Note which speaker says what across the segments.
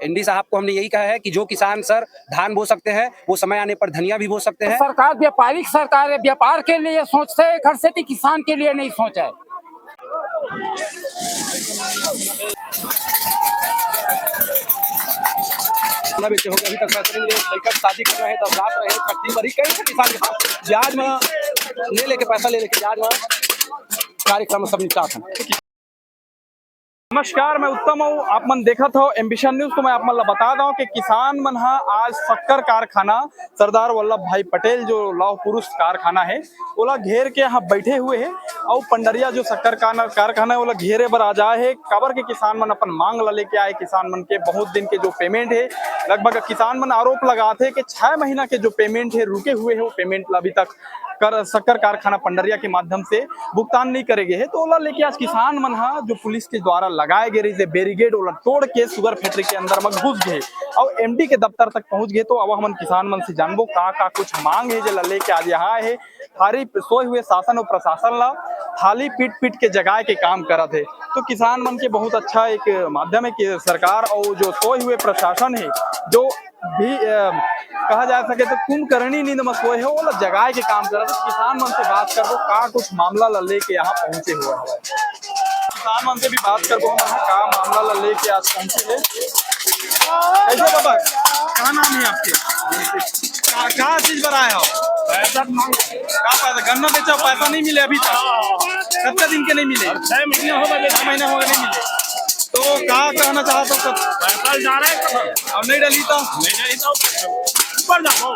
Speaker 1: MD साहब को हमने यही कहा है कि जो किसान सर धान बो सकते हैं वो समय आने पर धनिया भी बो सकते हैं।
Speaker 2: सरकार व्यापारिक सरकार है, व्यापार के लिए सोचते है, घर से किसान के लिए नहीं सोचा है।
Speaker 1: बेचे हो गए अभी तक पैसे नहीं मिले, शादी कर रहे हैं तब रात रहे खट्टी बड़ी कई किसान के पास ब्याज में ले लेके पैसा ले लेके ब्याज में कार्यक्रम सब निपटा था।
Speaker 3: नमस्कार, मैं उत्तम हूँ। आप मन देखत हो एम्बिशन न्यूज। तो मैं आप मन बता दूं कि किसान मन आज शक्कर कारखाना सरदार वल्लभ भाई पटेल जो लौह पुरुष कारखाना है ओला घेर के यहाँ बैठे हुए है और पंडरिया जो शक्कर कारखाना है ओला घेरे बर आ जाए है। काबर के किसान मन अपन मांग ला लेके आए। किसान मन के बहुत दिन के जो पेमेंट है, लगभग किसान मन आरोप लगाते हैं कि 6 महीना के जो पेमेंट है रुके हुए है, वो पेमेंट अभी तक शक्कर कारखाना पंडरिया के माध्यम से भुगतान नहीं करेंगे है। तो ओला लेके आज किसान मन जो पुलिस के द्वारा लगाए गए रही बैरिकेड ओला तोड़ के शुगर फैक्ट्री के अंदर में घुस गए और एमडी के दफ्तर तक पहुंच गए। तो अब हम किसान मन से जानबो का कुछ मांग है जो लेके आज यहाँ है। थारी सोए हुए शासन और प्रशासन ला थाली पीट के जगाए के काम करत है। तो किसान मन के बहुत अच्छा एक माध्यम है कि सरकार और जो सोए हुए प्रशासन है जो भी कहा जा सके तो कुंभकर्णी नींद में सोए है वो जगाए के काम कर रहे। तो किसान मन से बात करबो का कुछ मामला ला लेके यहाँ पहुंचे हुआ है। किसान मन से भी बात करबो का मामला ला लेके आज पहुंचे है। कैसे बाबा, क्या नाम है आपके? क्या चीज पर आए हो? पैसा गन्ना बेचा, पैसा नहीं मिले अभी तक? कितने दिन के नहीं मिले? 6 महीने हो गए। 6 महीने हो गए नहीं मिले। तो क्या कहना चाहते हो? पैसा जा रहा है अब नहीं डली तो ऊपर जाओ।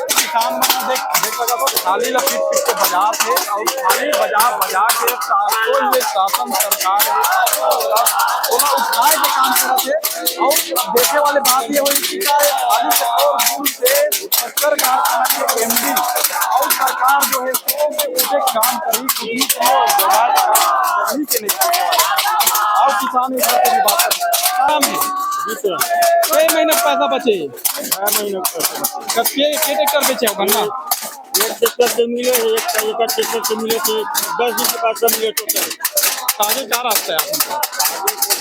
Speaker 3: किसान देख लगा तो थाली ला पीट के बजा थे और थाली बजा के शासन सरकार ओला उठाए के काम करते थे। और देखे वाले बात ये हुई कि थाली से और दूर से शक्कर कारखाना के एमडी और सरकार जो है तो काम करी के नहीं और किसान भी बात कई महीने पैसा बचे? 6 महीने ट्रैक्टर बेचे हो गन्ना?
Speaker 4: एक ट्रैक्टर से मिले, एक ट्रैक्टर से मिले थे 10 दिन के बाद सब मिले टोटल।
Speaker 3: आगे क्या रास्ता है आपका?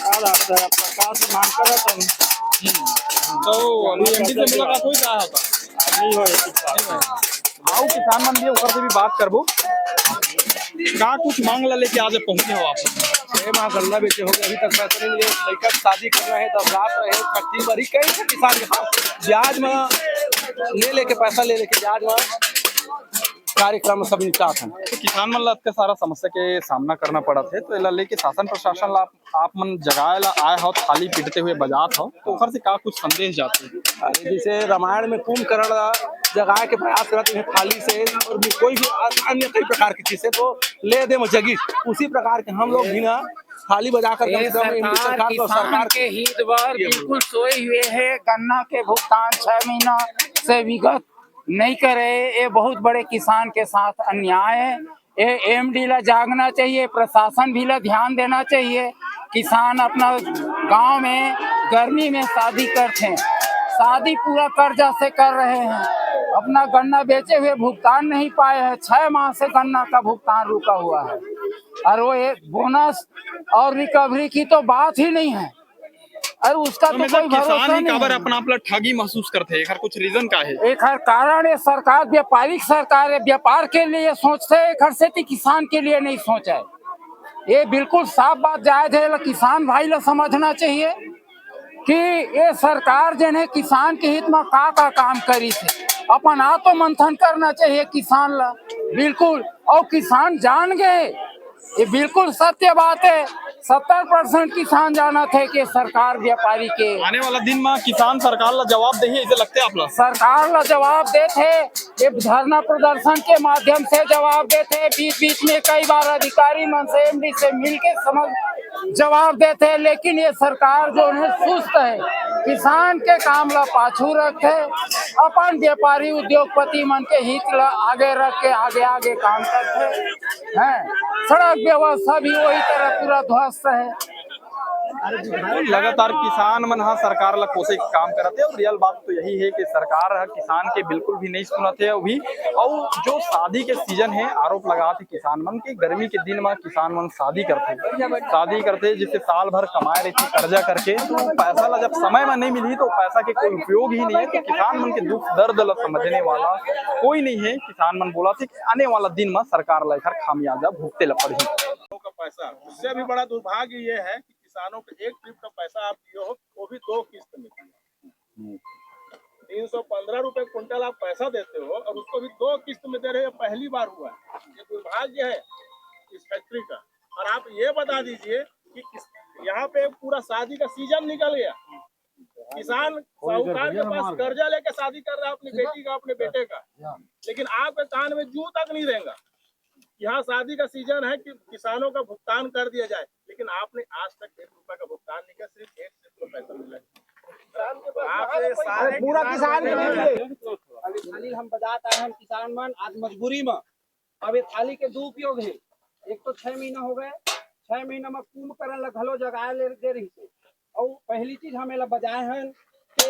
Speaker 4: क्या रास्ता है आपका? कहाँ से मांग कर रहा था?
Speaker 3: तो अभी एमडी से मुलाकात हुई रहा था?
Speaker 4: नहीं हो
Speaker 3: आओ किसान मन भी ऊपर से भी बात करबो का कुछ मांग ला लेके आज पहुंचे हो आप?
Speaker 1: 6 माह गन्ना बेचे हो गए अभी तक पैसा नहीं मिले, लड़का शादी कर रहे हैं तब रात रहे खट्टी बड़ी कई किसान के पास ब्याज में ले लेके पैसा ले लेके ब्याज में कार्यक्रम सब निपटा था।
Speaker 3: तो किसान मन ला इतने सारा समस्या के सामना करना पड़ा थे। तो इला लेके शासन प्रशासन ला आप मन जगाए ला आए हो, थाली पीटते हुए बजात हो, तो उधर से का कुछ संदेश जाते हैं?
Speaker 1: जैसे रामायण में कुंभकर्ण जगाए के प्रयास करते हैं थाली से और भी कोई भी अन्य कई प्रकार की चीज से तो ले दे जगी, उसी प्रकार के हम लोग भी ना थाली बजाकर
Speaker 2: सरकार के हित पर बिल्कुल सोए हुए है। गन्ना के भुगतान 6 महीना से विगत नहीं करे, ये बहुत बड़े किसान के साथ अन्याय है। ये एमडी ला जागना चाहिए, प्रशासन भी ला ध्यान देना चाहिए। किसान अपना गांव में गर्मी में शादी करते हैं, शादी पूरा कर्जा से कर रहे हैं, अपना गन्ना बेचे हुए भुगतान नहीं पाए हैं। 6 माह से गन्ना का भुगतान रुका हुआ है और वो एक बोनस और रिकवरी की तो बात ही नहीं है। अरे उसका तो कोई भरोसा नहीं।
Speaker 3: काबर अपना आप ठगी महसूस करते हैं? कुछ रीजन का है?
Speaker 2: एक हर कारण है, सरकार व्यापारिक सरकार है, व्यापार के लिए सोचते है, घर से किसान के लिए नहीं सोचा है। ये बिल्कुल साफ बात जायज है। किसान भाई ला समझना चाहिए कि ये सरकार जिन्हें किसान के हित में का काम करी थे, अपन आत्म मंथन करना चाहिए किसान ला बिल्कुल। और किसान जान गए, ये बिल्कुल सत्य बात है। 70% किसान जाना थे कि सरकार व्यापारी के
Speaker 3: आने वाला दिन में किसान सरकार ला जवाब दे ऐसे लगते आप लोग?
Speaker 2: सरकार ला जवाब देते, ये धरना प्रदर्शन के माध्यम से जवाब देते। बीच में कई बार अधिकारी मन से एमडी से मिलके समझ जवाब देते, लेकिन ये सरकार जो है सुस्त है, किसान के काम ला पाछू रखे, अपन व्यापारी उद्योगपति मन के हित ला आगे रख के आगे काम करते हैं। सड़क व्यवस्था भी वही तरह पूरा ध्वस्त है।
Speaker 3: तो लगातार किसान मन हा सरकार ला कोसे काम करते और रियल बात तो यही है कि सरकार हा किसान के बिल्कुल भी नहीं सुनते अभी। और जो शादी के सीजन है आरोप लगाते किसान मन के गर्मी के दिन में किसान मन शादी करते जिससे साल भर कमाए रहती कर्जा करके, तो पैसा ला जब समय में नहीं मिली तो पैसा के कोई उपयोग ही नहीं है। तो किसान मन के दुख दर्द ला समझने वाला कोई नहीं है। किसान मन बोला थे कि आने वाला दिन में सरकार ला खामियाजा भुगते ला पड़ी।
Speaker 5: का पैसा, उससे भी बड़ा दुर्भाग्य ये है कि किसानों को एक ट्रिप का पैसा आप दिए हो वो भी 2 किस्त में 315 रुपए क्विंटल आप पैसा देते हो और उसको भी 2 किस्त में दे रहे हो। पहली बार हुआ है, ये दुर्भाग्य है इस फैक्ट्री का। और आप ये बता दीजिए कि यहाँ पे पूरा शादी का सीजन निकल गया, किसान साहूकार के पास कर्जा लेके शादी कर रहा है अपनी बेटी का अपने बेटे का, लेकिन आपके कान में जूं तक नहीं रहेगा। यहाँ शादी का सीजन है कि किसानों का भुगतान कर दिया जाए, लेकिन आपने आज तक 1 रुपए का भुगतान नहीं किया, सिर्फ 1 किस्त का पैसा मिला है।
Speaker 1: पूरा किसान के लिए अभी थाली हम बजाता है हम किसान मन आज मजबूरी में। अब ये थाली के 2 उपयोग है। एक तो 6 महीना हो गए, 6 महीना में कुंभकर्ण ला घलो जगाए ले दे रही है। और पहली चीज हमें ला बजाए हैं कि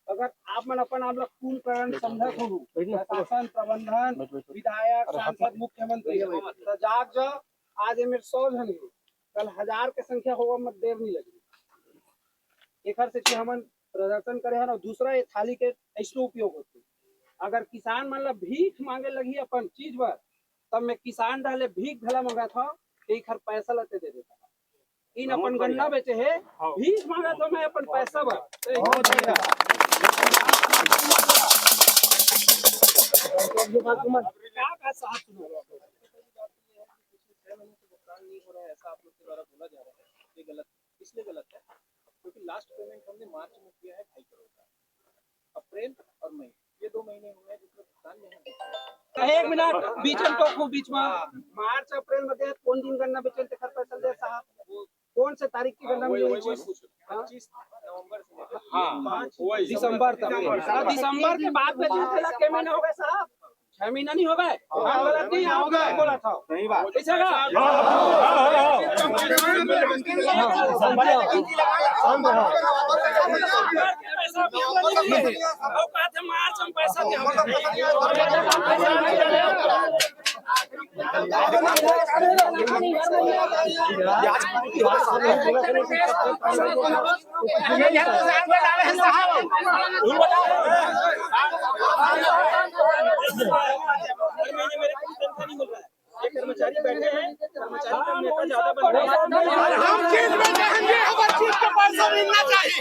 Speaker 1: अगर आप मन अपन आप लोग कुंभकर्ण समझत हो, शासन प्रबंधन विधायक सांसद मुख्यमंत्री तो जाग जाओ। आज मेरे 100 जन है, कल 1000 के संख्या होगा मत देर नहीं लगी। एक से कि हमन प्रदर्शन करे हैं। और दूसरा ये थाली के ऐसे उपयोग होते, अगर किसान मन ला भीख मांगे लगी अपन चीज पर, तब मैं किसान डाले भीख भला मंगा था एक हर पैसा लेते दे देता। इन अपन गन्ना बेचे है भीख मांगा तो मैं अपन पैसा भर ऐसा आप लोग के द्वारा बोला जा रहा है, ये गलत इसलिए गलत है क्योंकि लास्ट पेमेंट हमने मार्च में किया है 2.5 करोड़ का। अप्रैल और मई ये 2 महीने हुए हैं जिसमें भुगतान नहीं। 1 मिनट बीच में मार्च अप्रैल में दे कौन दिन गन्ना बेचल ते खर पैसा दे साहब, कौन से तारीख की गन्ना मिली? 25 नवंबर से हाँ दिसंबर तक। दिसंबर के बाद में के महीने हो गए साहब, 6 महीना नहीं हो गए। गलत नहीं हो गए बोला था सही बात मार्च में पैसा कर्मचारी बैठे हैं, कर्मचारी का नेता ज्यादा बन रहा है। हम चीज में जाएंगे, हर चीज का पैसा मिलना चाहिए।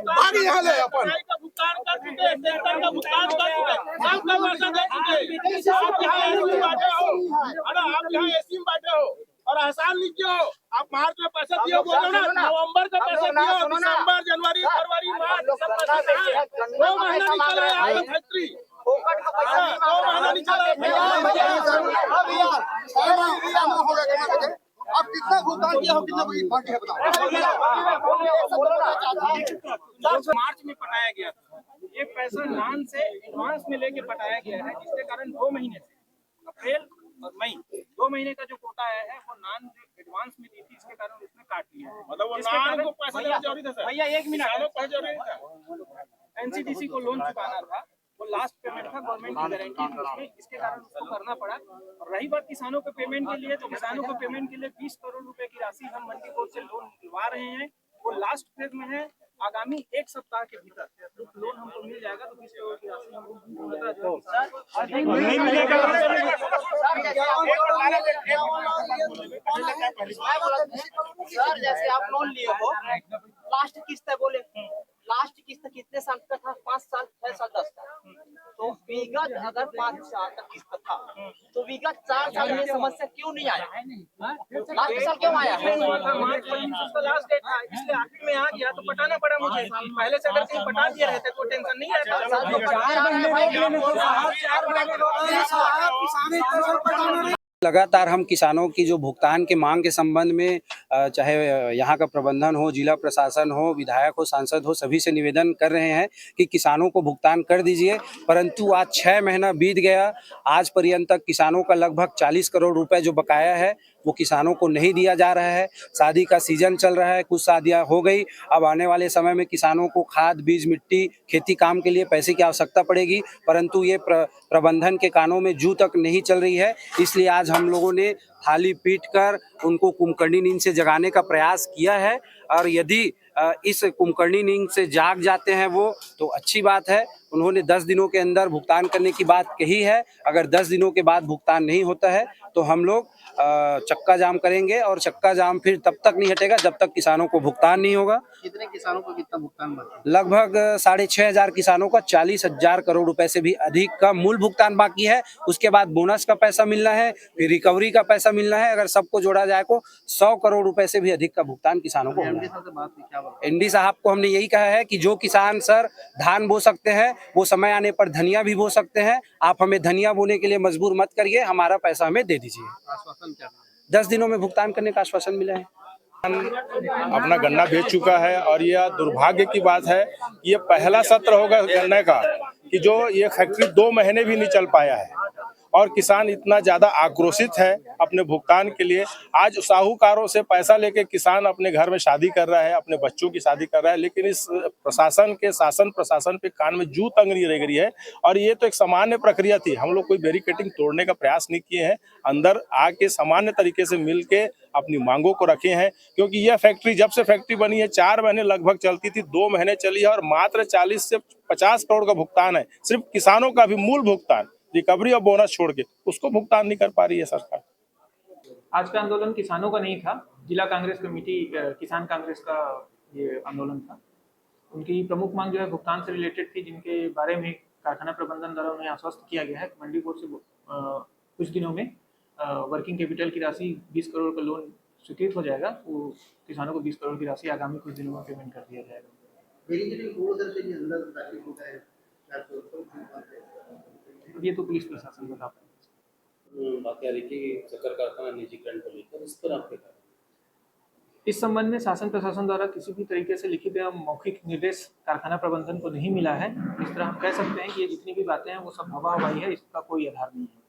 Speaker 1: पानी यहाँ ले अपन का भुगतान कर चुके, सेंटर का भुगतान कर चुके, सबका पैसा दे चुके। आप यहाँ एसी में बैठे हो, आप यहाँ एसी में बैठे हो और एहसान लीजिए हो। आप मार्च में पैसा दिए बोलो ना, नवंबर का पैसा दिए, दिसंबर जनवरी फरवरी मार्च सब पैसा 2 महीना निकल रहा है आपका फैक्ट्री। 2 महीना निकल रहा है।
Speaker 6: आप कितना भुगतान किया हो, कितना बाकी है बताओ।
Speaker 1: मार्च में पटाया गया था, ये पैसा नान से एडवांस में लेके पटाया गया है, जिसके कारण 2 महीने से अप्रैल और मई 2 महीने का जो कोटा आया है वो नान एडवांस में दी थी, इसके कारण उसने काट लिया है। मतलब वो नान को पैसा देना जरूरी था सर। भैया 1 मिनट, एनसीडीसी को लोन चुकाना था, वो लास्ट पेमेंट था, गवर्नमेंट की गारंटी थी उसमें, इसके कारण उसको करना पड़ा। और रही बात किसानों के पेमेंट के लिए, तो किसानों को पेमेंट के लिए 20 करोड़ रुपए की राशि हम मंडी बोर्ड से लोन दिलवा रहे हैं। वो लास्ट फेज में है, आगामी 1 सप्ताह के भीतर लोन हमको मिल जाएगा। तो 20 करोड़ की राशि हमको
Speaker 7: सर जैसे आप लोन लिए हो, लास्ट किस्त है बोले, लास्ट किस्त कितने साल का था? 5 साल 6 साल 10 साल। तो विगत अगर 5 साल का किस्त था तो विगत 4 साल में समस्या क्यों नहीं आया? लास्ट साल क्यों आया है?
Speaker 1: मार्च 25 का लास्ट डेट था, इसलिए आखिर में आ गया तो पटाना पड़ा मुझे। पहले से अगर कहीं पटा दिया रहता तो टेंशन नहीं रहता। लगातार हम किसानों की जो भुगतान के मांग के संबंध में चाहे यहाँ का प्रबंधन हो, जिला प्रशासन हो, विधायक हो, सांसद हो, सभी से निवेदन कर रहे हैं कि किसानों को भुगतान कर दीजिए। परंतु आज 6 महीना बीत गया, आज पर्यंत तक किसानों का लगभग 40 करोड़ रुपए जो बकाया है वो किसानों को नहीं दिया जा रहा है। शादी का सीजन चल रहा है, कुछ शादियां हो गई, अब आने वाले समय में किसानों को खाद, बीज, मिट्टी, खेती काम के लिए पैसे की आवश्यकता पड़ेगी, परंतु ये प्रबंधन के कानों में जू तक नहीं चल रही है। इसलिए आज हम लोगों ने थाली पीट कर उनको कुंभकर्णी नींद से जगाने का प्रयास किया है, और यदि इस कुंभकर्णी नींद से जाग जाते हैं वो तो अच्छी बात है। उन्होंने 10 दिनों के अंदर भुगतान करने की बात कही है। अगर 10 दिनों के बाद भुगतान नहीं होता है तो हम लोग चक्का जाम करेंगे, और चक्का जाम फिर तब तक नहीं हटेगा जब तक किसानों को भुगतान नहीं होगा।
Speaker 7: कितने किसानों को कितना भुगतान बाकी है?
Speaker 1: लगभग 6,500 किसानों का 40,000 करोड़ रुपए से भी अधिक का मूल भुगतान बाकी है। उसके बाद बोनस का पैसा मिलना है, फिर रिकवरी का पैसा मिलना है। अगर सबको जोड़ा जाए तो 100 करोड़ रुपए से भी अधिक का भुगतान किसानों को होना है। एनडी साहब को हमने यही कहा है कि जो किसान सर धान बो सकते हैं वो समय आने पर धनिया भी बो सकते हैं। आप हमें धनिया बोने के लिए मजबूर मत करिए, हमारा पैसा हमें दे दीजिए। 10 दिनों में भुगतान करने का आश्वासन मिला है।
Speaker 5: अपना गन्ना बेच चुका है, और यह दुर्भाग्य की बात है, ये पहला सत्र होगा गन्ने का कि जो ये फैक्ट्री 2 महीने भी नहीं चल पाया है, और किसान इतना ज्यादा आक्रोशित है अपने भुगतान के लिए। आज साहूकारों से पैसा लेके किसान अपने घर में शादी कर रहा है, अपने बच्चों की शादी कर रहा है, लेकिन इस प्रशासन के शासन प्रशासन पे कान में जू तंग नहीं रह गई है। और ये तो एक सामान्य प्रक्रिया थी, हम लोग कोई बैरिकेडिंग तोड़ने का प्रयास नहीं किए हैं, अंदर आके सामान्य तरीके से मिल के अपनी मांगों को रखे हैं। क्योंकि यह फैक्ट्री जब से फैक्ट्री बनी है 4 महीने लगभग चलती थी, 2 महीने चली है, और मात्र 40 से 50 करोड़ का भुगतान है। सिर्फ किसानों का भी मूल भुगतान, रिकवरी और बोनस छोड़ के, उसको भुगतान नहीं कर पा रही है सरकार।
Speaker 8: आज का आंदोलन किसानों का नहीं था, जिला कांग्रेस कमेटी किसान कांग्रेस का ये आंदोलन था। उनकी प्रमुख मांग जो है भुगतान से रिलेटेड थी, जिनके बारे में कारखाना प्रबंधन द्वारा उन्हें आश्वस्त किया गया है कि मंडी बोर्ड से कुछ दिनों में वर्किंग कैपिटल की राशि 20 करोड़ का लोन स्वीकृत हो जाएगा। वो किसानों को 20 करोड़ की राशि आगामी कुछ दिनों में पेमेंट कर दिया जाएगा। ये तो पुलिस प्रशासन बता पाएगा।
Speaker 1: बात आ रही थी शक्कर कारखाना निजीकरण को लेकर, इस पर आपके
Speaker 8: इस संबंध में शासन प्रशासन द्वारा किसी भी तरीके से लिखित या मौखिक निर्देश कारखाना प्रबंधन को नहीं मिला है। इस तरह हम कह सकते हैं कि ये जितनी भी बातें हैं वो सब हवा हवाई है, इसका कोई आधार नहीं है।